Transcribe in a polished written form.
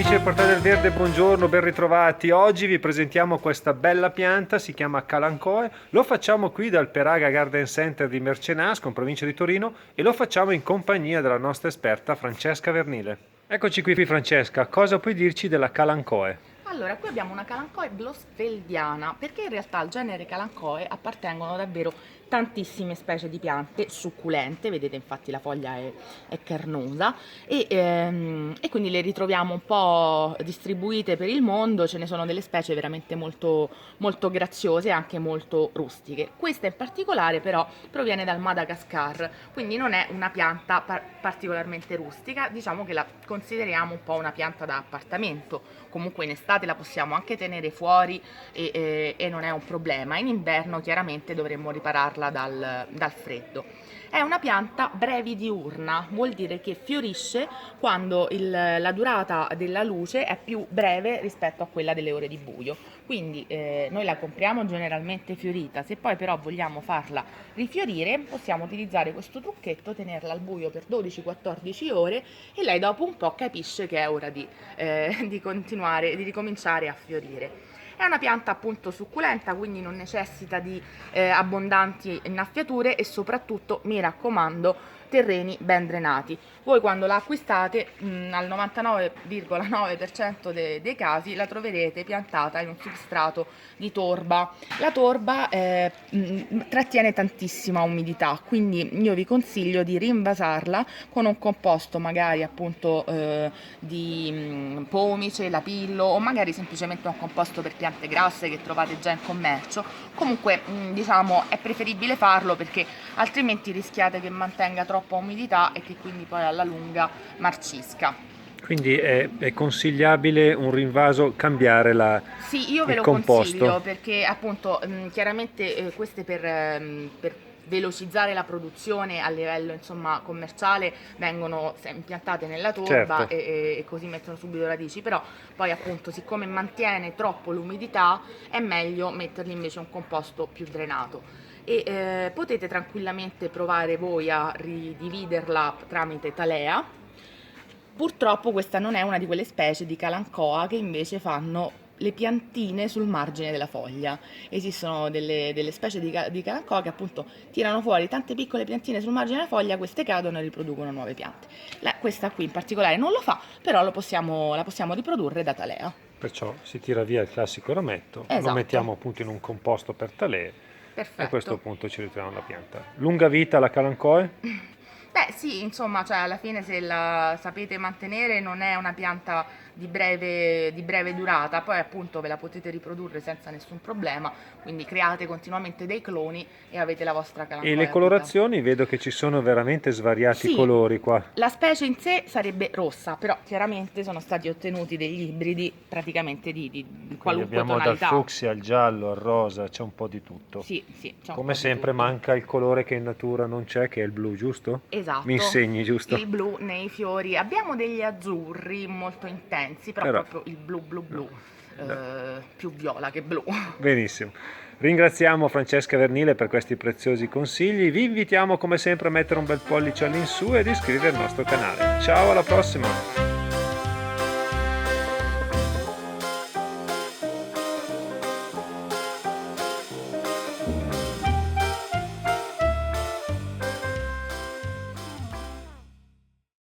Amici del Portale del Verde, buongiorno, ben ritrovati. Oggi vi presentiamo questa bella pianta, si chiama Kalanchoe. Lo facciamo qui dal Peraga Garden Center di Mercenasco, in provincia di Torino, e lo facciamo in compagnia della nostra esperta Francesca Vernile. Eccoci qui Francesca, cosa puoi dirci della Kalanchoe? Allora, qui abbiamo una Kalanchoe blossfeldiana, perché in realtà al genere Kalanchoe appartengono davvero tantissime specie di piante succulente, vedete infatti la foglia è carnosa e quindi le ritroviamo un po' distribuite per il mondo, ce ne sono delle specie veramente molto, molto graziose e anche molto rustiche. Questa in particolare però proviene dal Madagascar, quindi non è una pianta particolarmente rustica, diciamo che la consideriamo un po' una pianta da appartamento. Comunque in estate la possiamo anche tenere fuori e non è un problema. In inverno chiaramente dovremmo ripararla dal freddo. È una pianta brevidiurna, vuol dire che fiorisce quando la durata della luce è più breve rispetto a quella delle ore di buio. Quindi noi la compriamo generalmente fiorita, se poi però vogliamo farla rifiorire possiamo utilizzare questo trucchetto, tenerla al buio per 12-14 ore e lei dopo un po' capisce che è ora di continuare, di ricominciare a fiorire. È una pianta appunto succulenta, quindi non necessita di abbondanti innaffiature e soprattutto, mi raccomando, terreni ben drenati. Voi quando la acquistate al 99,9% dei casi la troverete piantata in un substrato di torba. La torba trattiene tantissima umidità, quindi io vi consiglio di rinvasarla con un composto magari appunto di pomice, lapillo o magari semplicemente un composto per piante grasse che trovate già in commercio. Comunque diciamo è preferibile farlo perché altrimenti rischiate che mantenga troppa umidità e che quindi poi alla lunga marcisca. Quindi è consigliabile un rinvaso, cambiare Sì, io ve il lo consiglio composto? perché appunto chiaramente queste per velocizzare la produzione a livello insomma commerciale vengono impiantate nella torba Certo. e così mettono subito radici, però poi appunto siccome mantiene troppo l'umidità è meglio mettergli invece un composto più drenato. E potete tranquillamente provare voi a ridividerla tramite talea. Purtroppo questa non è una di quelle specie di calancoa che invece fanno le piantine sul margine della foglia. Esistono delle specie di calancoa che appunto tirano fuori tante piccole piantine sul margine della foglia, queste cadono e riproducono nuove piante. Questa qui in particolare non lo fa, però la possiamo riprodurre da talea. Perciò si tira via il classico rametto, lo Esatto, mettiamo appunto in un composto per talee e a questo perfetto. punto ci ritroviamo la pianta. Lunga vita la Kalanchoe? Beh, sì, insomma, cioè alla fine se la sapete mantenere non è una pianta di breve durata, poi appunto ve la potete riprodurre senza nessun problema, quindi create continuamente dei cloni e avete la vostra E le calancoe a vita. colorazioni, vedo che ci sono veramente svariati Sì, colori qua. la specie in sé sarebbe rossa, però chiaramente sono stati ottenuti degli ibridi praticamente di Quindi qualunque abbiamo dal tonalità. fucsia al giallo al rosa, c'è un po' di tutto. Sì, sì, c'è un Come po' di sempre tutto. manca il colore che in natura non c'è, che è il blu, giusto? Mi Esatto, insegni, il giusto? blu nei fiori. Abbiamo degli azzurri molto intensi, però Però, proprio il blu blu no, blu, no. più viola che blu. Benissimo. Ringraziamo Francesca Vernile per questi preziosi consigli. Vi invitiamo come sempre a mettere un bel pollice all'insù ed iscrivervi al nostro canale. Ciao, alla prossima!